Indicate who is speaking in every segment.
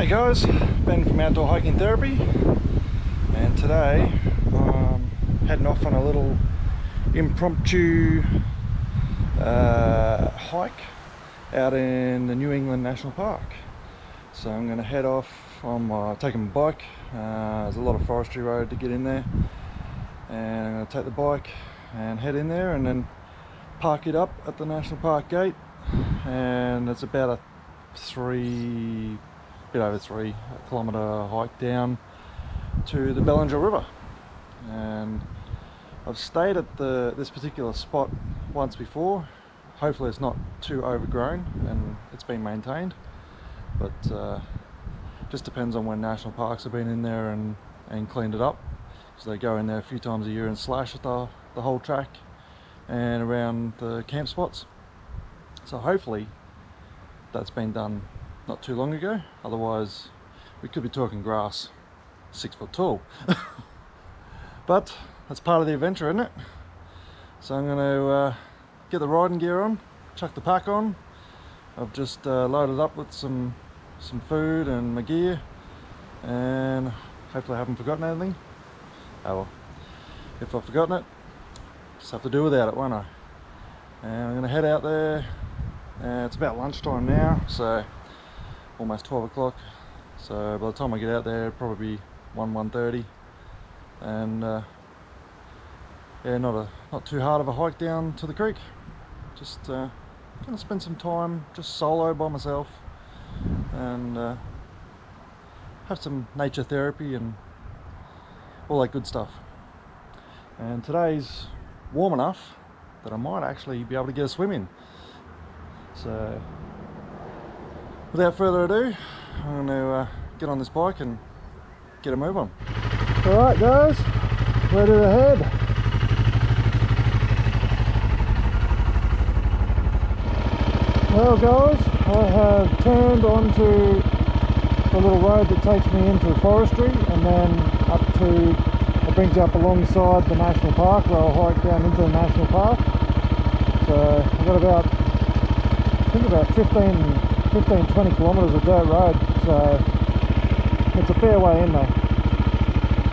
Speaker 1: Hey guys, Ben from Outdoor Hiking Therapy, and today I'm heading off on a little impromptu hike out in the New England National Park. So I'm going to head off on taking my bike. There's a lot of forestry road to get in there, and I'm going to take the bike and head in there and then park it up at the National Park gate, and it's about a bit over 3 kilometre hike down to the Bellinger River. And I've stayed at this particular spot once before. Hopefully it's not too overgrown and it's been maintained, but just depends on when national parks have been in there and cleaned it up. So they go in there a few times a year and slash at the whole track and around the camp spots. So hopefully that's been done not too long ago, otherwise we could be talking grass 6 foot tall. But that's part of the adventure, isn't it? So I'm going to get the riding gear on, chuck the pack on. I've just loaded up with some food and my gear, and hopefully I haven't forgotten anything. Oh well, if I've forgotten it, just have to do without it, won't I? And I'm going to head out there. It's about lunchtime now, so almost 12 o'clock. So by the time I get out there, it'll probably be 1:30, and yeah, not too hard of a hike down to the creek. Just gonna spend some time just solo by myself and have some nature therapy and all that good stuff. And today's warm enough that I might actually be able to get a swim in. So without further ado, I'm going to get on this bike and get a move on. Alright guys, ready to head. Well guys, I have turned onto the little road that takes me into forestry and then up to, it brings you up alongside the national park where I'll hike down into the national park. So I've got about 15-20 kilometres of dirt road, so it's a fair way in there.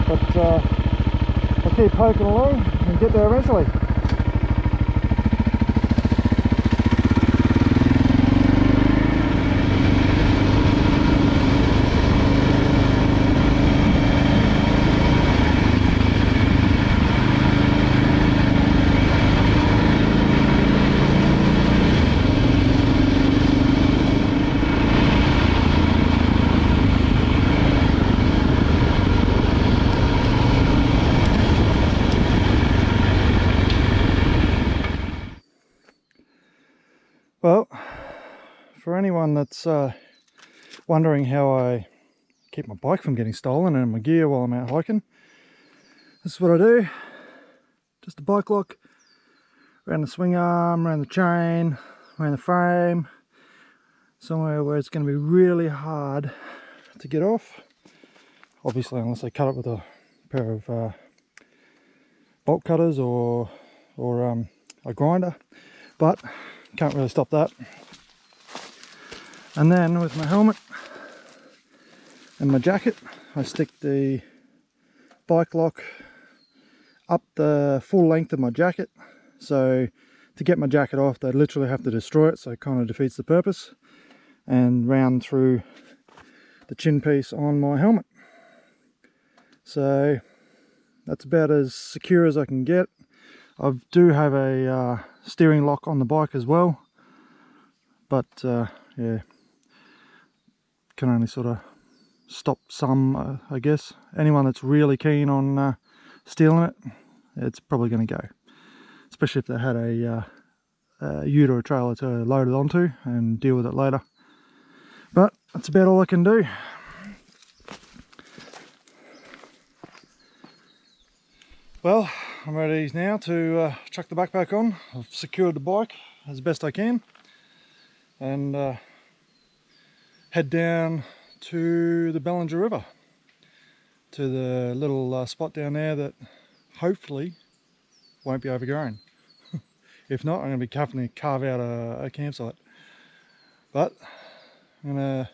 Speaker 1: But I'll keep poking along and get there eventually. Well, for anyone that's wondering how I keep my bike from getting stolen and my gear while I'm out hiking, this is what I do. Just a bike lock around the swing arm, around the chain, around the frame, somewhere where it's going to be really hard to get off. Obviously, unless I cut it with a pair of bolt cutters or a grinder, but can't really stop that. And then with my helmet and my jacket, I stick the bike lock up the full length of my jacket. So to get my jacket off, they literally have to destroy it, so it kind of defeats the purpose, and round through the chin piece on my helmet. So that's about as secure as I can get. I do have a steering lock on the bike as well, but yeah, can only sort of stop some, I guess. Anyone that's really keen on stealing it, it's probably going to go, especially if they had a ute or a trailer to load it onto and deal with it later. But that's about all I can do. Well, I'm ready now to chuck the backpack on. I've secured the bike as best I can and head down to the Bellinger River, to the little spot down there that hopefully won't be overgrown. If not, I'm going to carve out a campsite. But I'm going to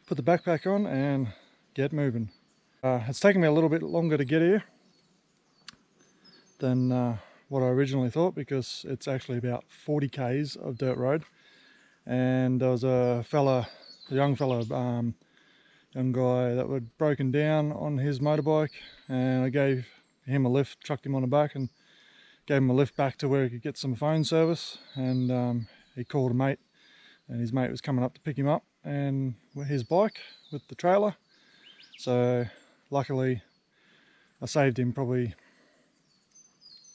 Speaker 1: put the backpack on and get moving. It's taken me a little bit longer to get here than what I originally thought, because it's actually about 40 k's of dirt road, and there was a young guy that had broken down on his motorbike, and I gave him a lift, chucked him on the back and gave him a lift back to where he could get some phone service, and he called a mate, and his mate was coming up to pick him up and his bike with the trailer. So luckily I saved him probably,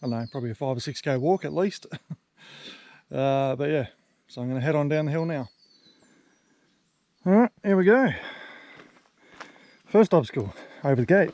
Speaker 1: I don't know, probably a 5 or 6k walk at least. But yeah, so I'm going to head on down the hill now. Alright, here we go. First obstacle, over the gate.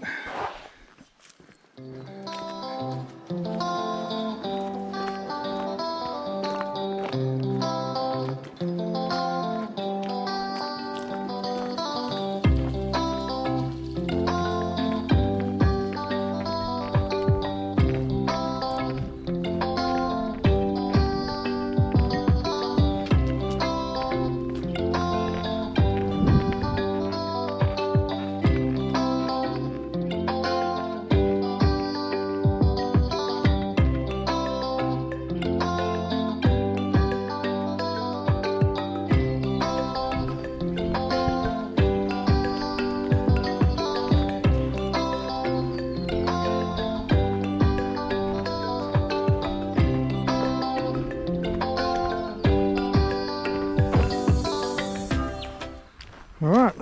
Speaker 1: Alright,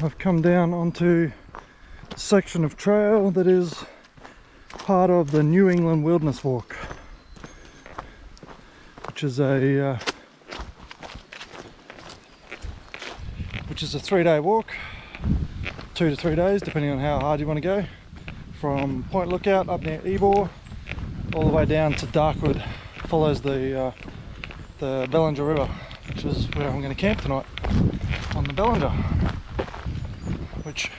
Speaker 1: I've come down onto a section of trail that is part of the New England Wilderness Walk, which is a 3-day walk, 2 to 3 days depending on how hard you want to go, from Point Lookout up near Ybor all the way down to Darkwood. Follows the Bellinger River, which is where I'm going to camp tonight, on the Bellinger, which you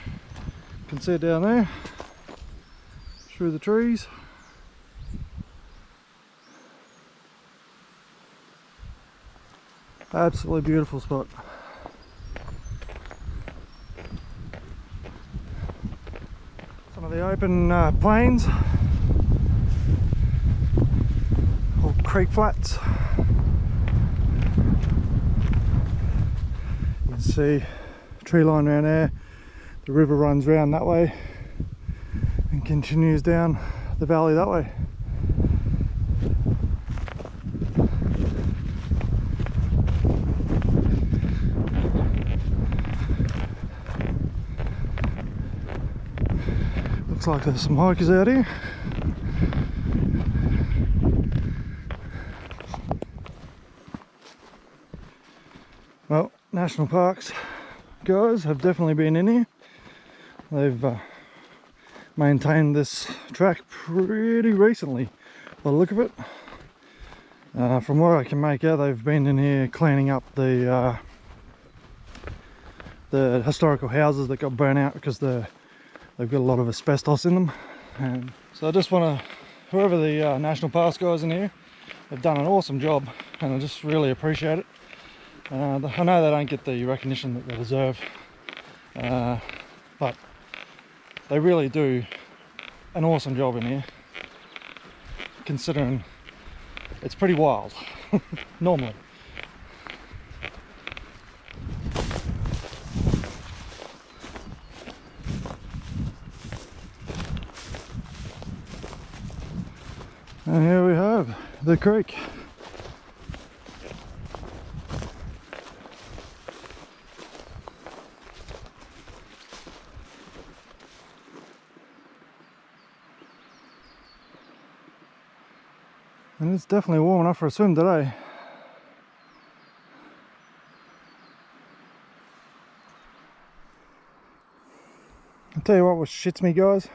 Speaker 1: can see down there through the trees. Absolutely beautiful spot. Some of the open plains, or creek flats. You can see tree line around there. The river runs round that way and continues down the valley that way. Looks like there's some hikers out here. Well, national parks guys have definitely been in here. They've maintained this track pretty recently by the look of it. From what I can make out, they've been in here cleaning up the historical houses that got burnt out because they've got a lot of asbestos in them. And so I just want to, whoever the national parks guys in here, they've done an awesome job, and I just really appreciate it. I know they don't get the recognition that they deserve, but they really do an awesome job in here, considering it's pretty wild normally. And here we have the creek. And it's definitely warm enough for a swim today. I'll tell you what shits me, guys.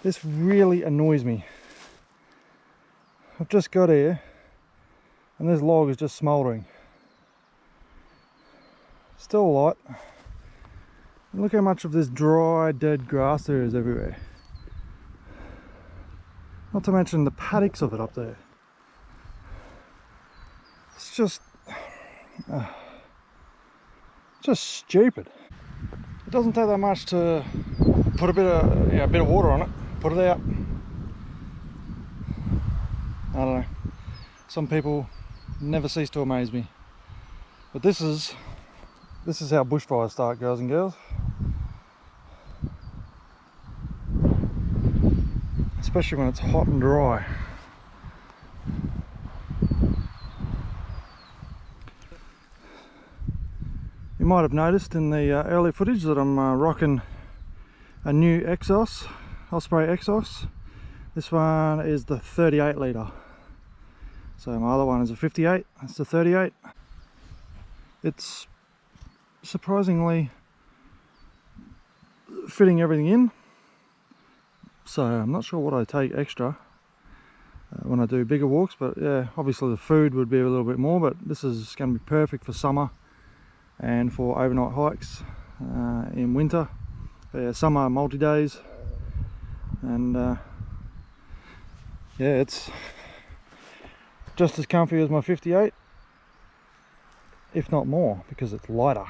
Speaker 1: This really annoys me. I've just got here and this log is just smouldering. Still light. And look how much of this dry, dead grass there is everywhere. Not to mention the paddocks of it up there. It's just stupid. It doesn't take that much to put a bit of water on it, put it out. I don't know. Some people never cease to amaze me. But this is how bushfires start, girls and girls. Especially when it's hot and dry. You might have noticed in the early footage that I'm rocking a new Exos, Osprey Exos. This one is the 38 litre. So my other one is a 58, that's the 38. It's surprisingly fitting everything in. So I'm not sure what I take extra when I do bigger walks, but yeah, obviously the food would be a little bit more, but this is going to be perfect for summer and for overnight hikes in winter. But yeah, summer multi-days, and yeah, it's just as comfy as my 58, if not more, because it's lighter.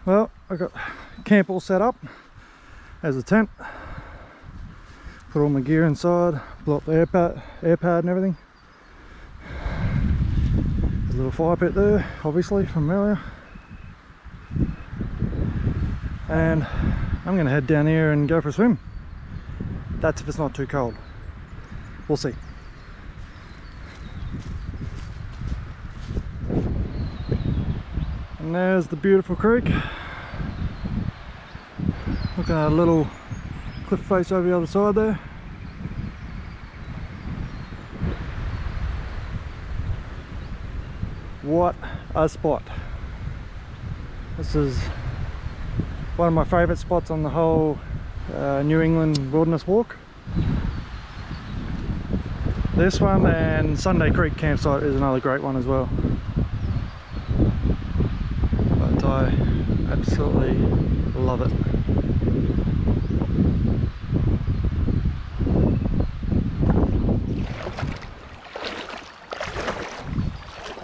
Speaker 1: Well, I got camp all set up as a tent. Put all my gear inside, blow up the air pad and everything. There's a little fire pit there, obviously, from earlier. And I'm going to head down here and go for a swim. That's if it's not too cold. We'll see. And there's the beautiful creek. Looking at a little cliff face over the other side there. What a spot. This is one of my favourite spots on the whole New England Wilderness Walk. This one and Sunday Creek campsite is another great one as well. But I absolutely love it.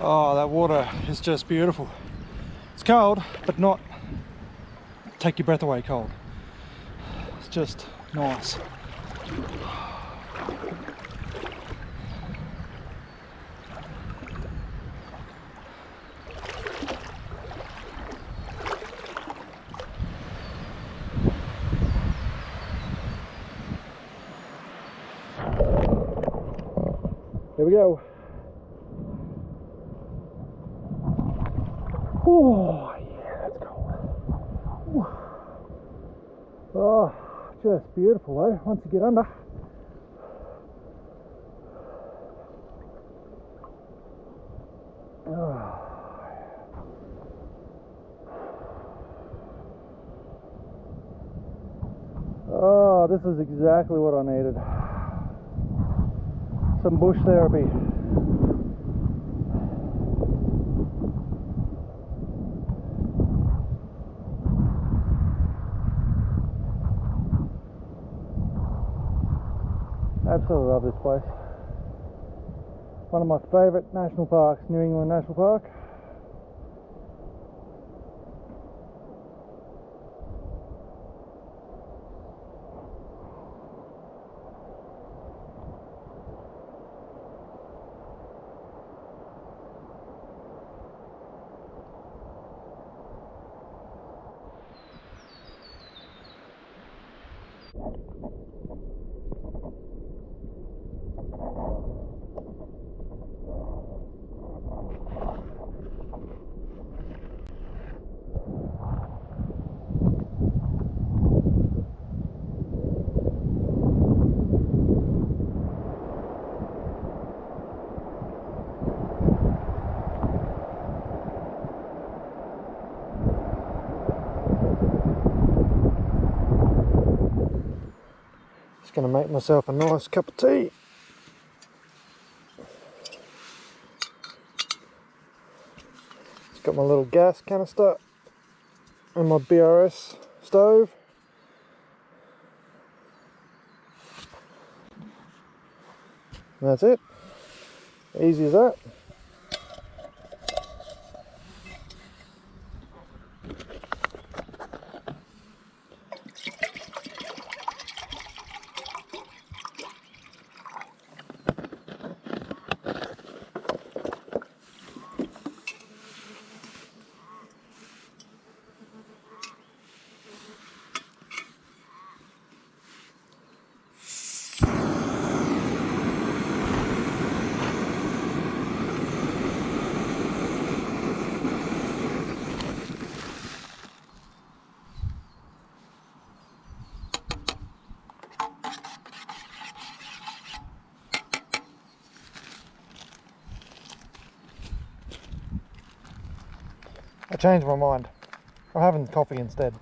Speaker 1: Oh, that water is just beautiful. It's cold, but not take your breath away cold. It's just nice. Here we go. Oh, yeah, that's cold. Oh, just beautiful though, once you get under. Oh, this is exactly what I needed. Some bush therapy. Absolutely love this place. One of my favourite national parks, New England National Park. Just going to make myself a nice cup of tea. Just got my little gas canister and my BRS stove. And that's it. Easy as that. I changed my mind. I'm having coffee instead.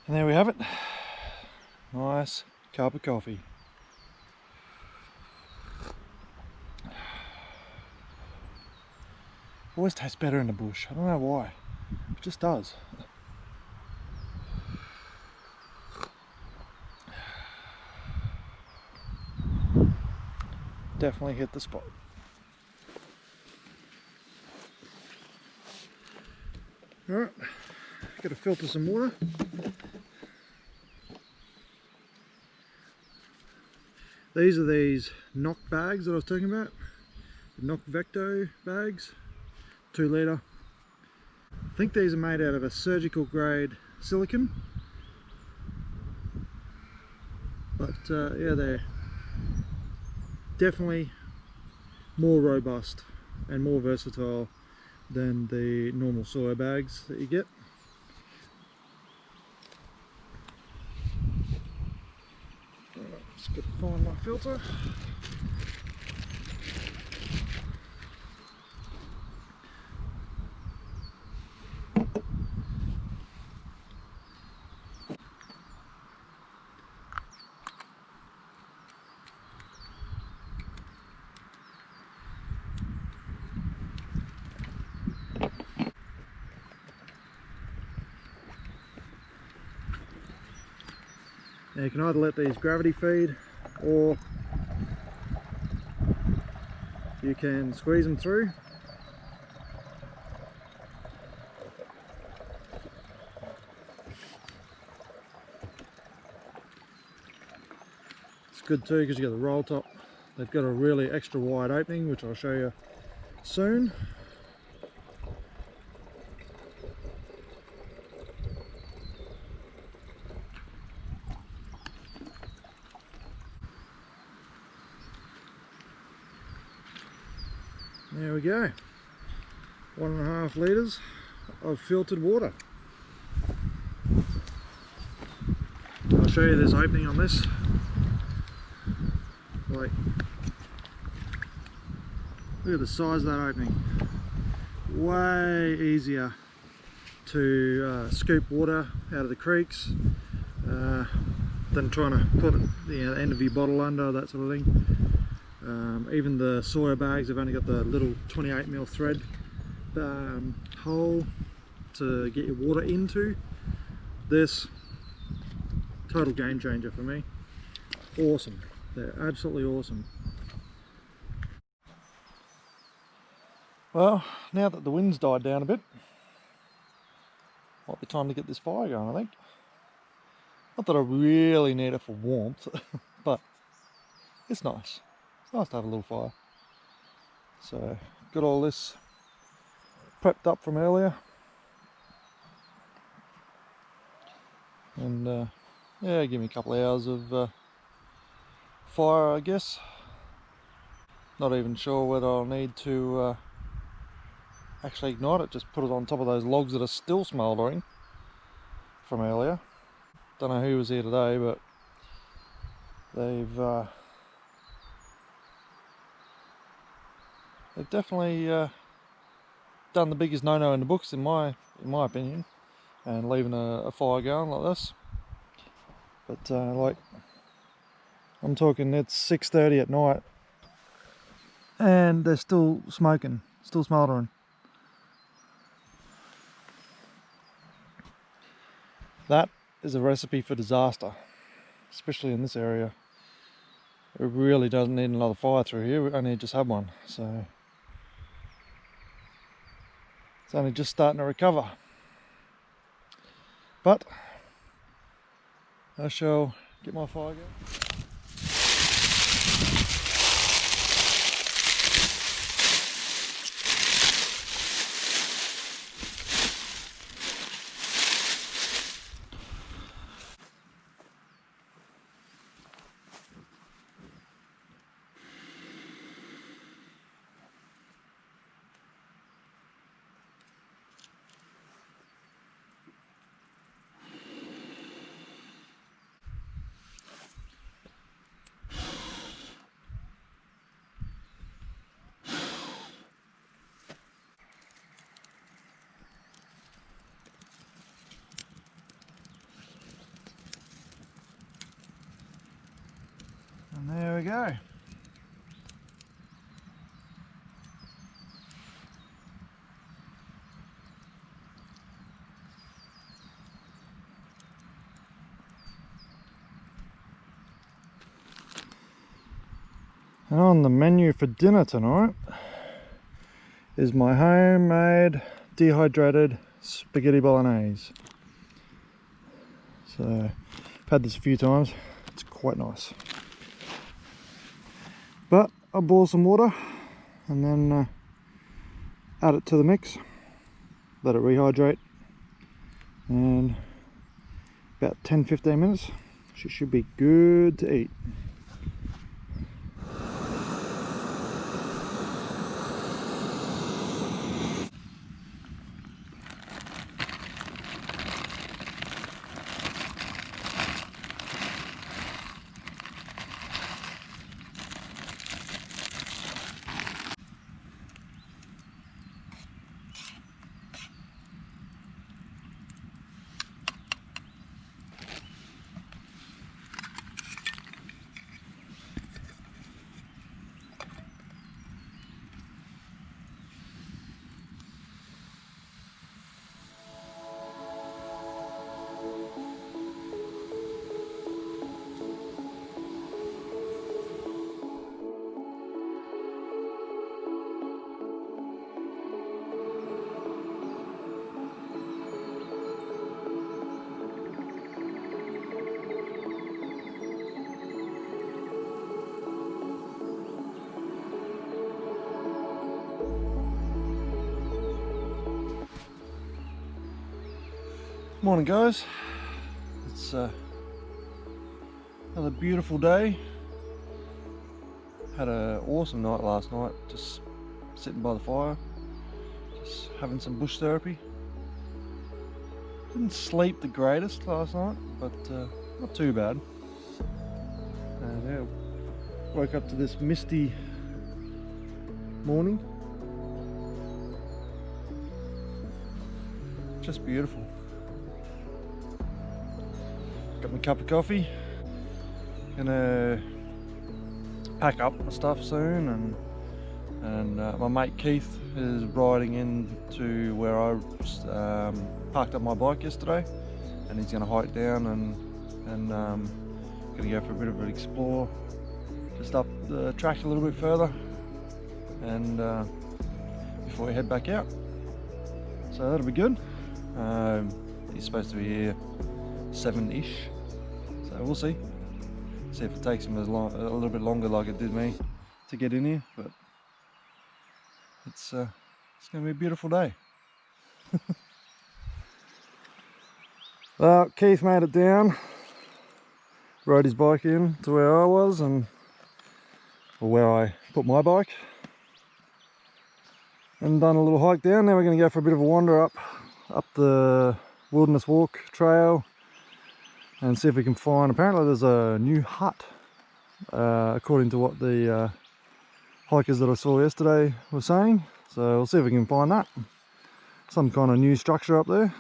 Speaker 1: And there we have it. Nice cup of coffee. Always tastes better in the bush. I don't know why. It just does. Definitely hit the spot. Alright, got to filter some water. These are these Knock bags that I was talking about. The Knock Vecto bags, 2 litre. I think these are made out of a surgical grade silicone. But yeah, they're definitely more robust and more versatile than the normal soy bags that you get. Just got to find my filter. Now you can either let these gravity feed, or you can squeeze them through. It's good too because you got the roll top. They've got a really extra wide opening, which I'll show you soon. There we go, 1.5 litres of filtered water. I'll show you this opening on this. Like, look at the size of that opening. Way easier to scoop water out of the creeks than trying to put the end of your bottle under, that sort of thing. Even the soya bags have only got the little 28mm thread hole to get your water into. This, total game changer for me. Awesome, they're absolutely awesome. Well, now that the wind's died down a bit, might be time to get this fire going, I think. Not that I really need it for warmth, but it's nice. It's nice to have a little fire. So, got all this prepped up from earlier. And yeah, give me a couple of hours of fire, I guess. Not even sure whether I'll need to actually ignite it, just put it on top of those logs that are still smouldering from earlier. Don't know who was here today, but they've definitely done the biggest no-no in the books in my opinion, and leaving a fire going like this. But like, I'm talking, it's 6:30 at night and they're still smoking, still smouldering. That is a recipe for disaster, especially in this area. It really doesn't need another fire through here, we only just had one, so it's only just starting to recover. But I shall get my fire going. And there we go. And on the menu for dinner tonight is my homemade dehydrated spaghetti bolognese. So I've had this a few times, it's quite nice. But I'll boil some water and then add it to the mix, let it rehydrate, and about 10-15 minutes she should be good to eat. Morning guys, it's another beautiful day. Had an awesome night last night, just sitting by the fire, just having some bush therapy. Didn't sleep the greatest last night, but not too bad. And yeah, woke up to this misty morning. Just beautiful. Got my cup of coffee, gonna pack up my stuff soon, and my mate Keith is riding into where I parked up my bike yesterday, and he's gonna hike down and gonna go for a bit of an explore, just up the track a little bit further, and before we head back out. So that'll be good. He's supposed to be here 7-ish, so we'll see if it takes him a little bit longer like it did me to get in here, but it's going to be a beautiful day. Well, Keith made it down, rode his bike in to where I was, or where I put my bike, and done a little hike down. Now we're going to go for a bit of a wander up the Wilderness Walk trail and see if we can find, apparently there's a new hut, according to what the hikers that I saw yesterday were saying, so we'll see if we can find that. some kind of new structure up there.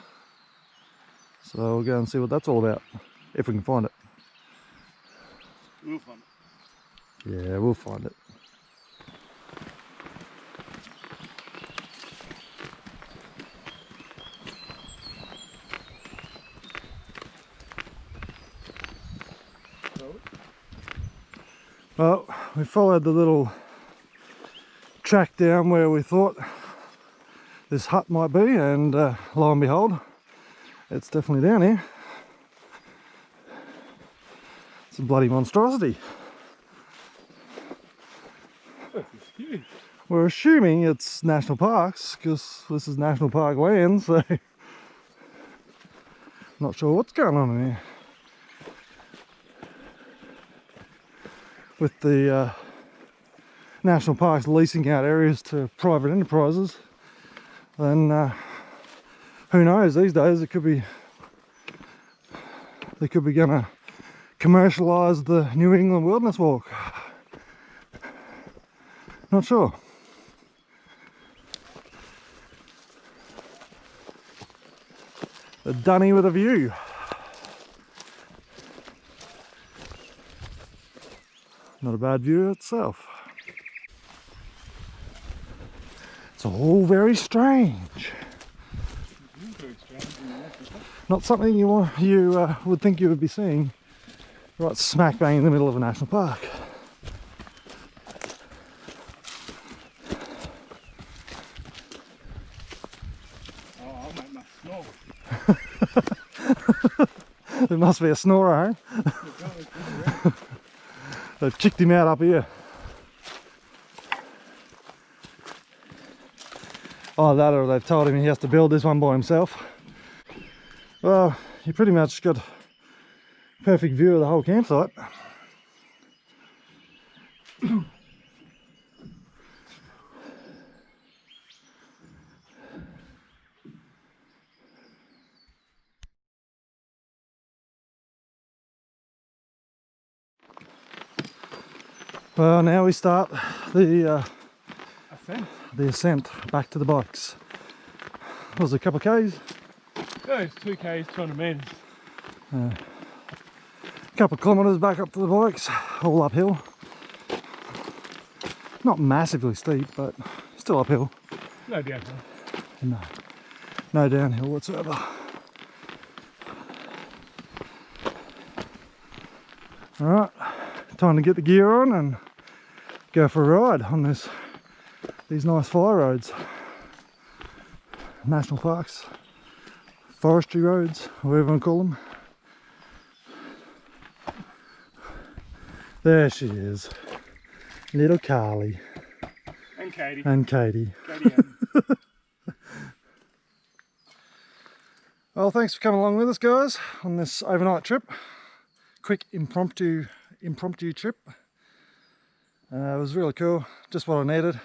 Speaker 1: So we'll go and see what that's all about, if we can find it.
Speaker 2: We'll find it.
Speaker 1: Yeah, we'll find it. Well, we followed the little track down where we thought this hut might be, and lo and behold, it's definitely down here. It's a bloody monstrosity. We're assuming it's national parks because this is national park land, so not sure what's going on in here. With the national parks leasing out areas to private enterprises, then who knows, these days they could be gonna commercialise the New England Wilderness Walk. Not sure. A dunny with a view. Not a bad view itself. It's all very strange. Not something you would think you would be seeing right smack bang in the middle of a national park.
Speaker 2: Oh, I'll make my snore.
Speaker 1: There must be a snorer, eh? They've kicked him out up here. Oh, that, or they've told him he has to build this one by himself. Well, you pretty much got a perfect view of the whole campsite. Well, now we start the ascent back to the bikes. What was it, a couple of k's?
Speaker 2: No, it's 2 k's, 200 metres.
Speaker 1: A couple of kilometres back up to the bikes, all uphill. Not massively steep, but still uphill.
Speaker 2: No downhill.
Speaker 1: No downhill whatsoever. Alright, time to get the gear on and go for a ride on these nice fire roads. National parks, forestry roads, whatever you want to call them. There she is, little Carly.
Speaker 2: And Katie.
Speaker 1: And Katie. Well, thanks for coming along with us, guys, on this overnight trip. Quick impromptu trip. It was really cool, just what I needed.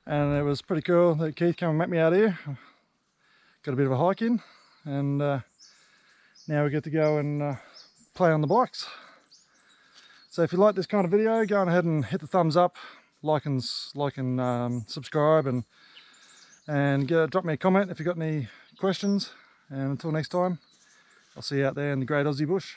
Speaker 1: And it was pretty cool that Keith came and met me out here. Got a bit of a hike in, and now we get to go and play on the bikes. So if you like this kind of video, go on ahead and hit the thumbs up, like and subscribe, and drop me a comment if you've got any questions. And until next time, I'll see you out there in the great Aussie bush.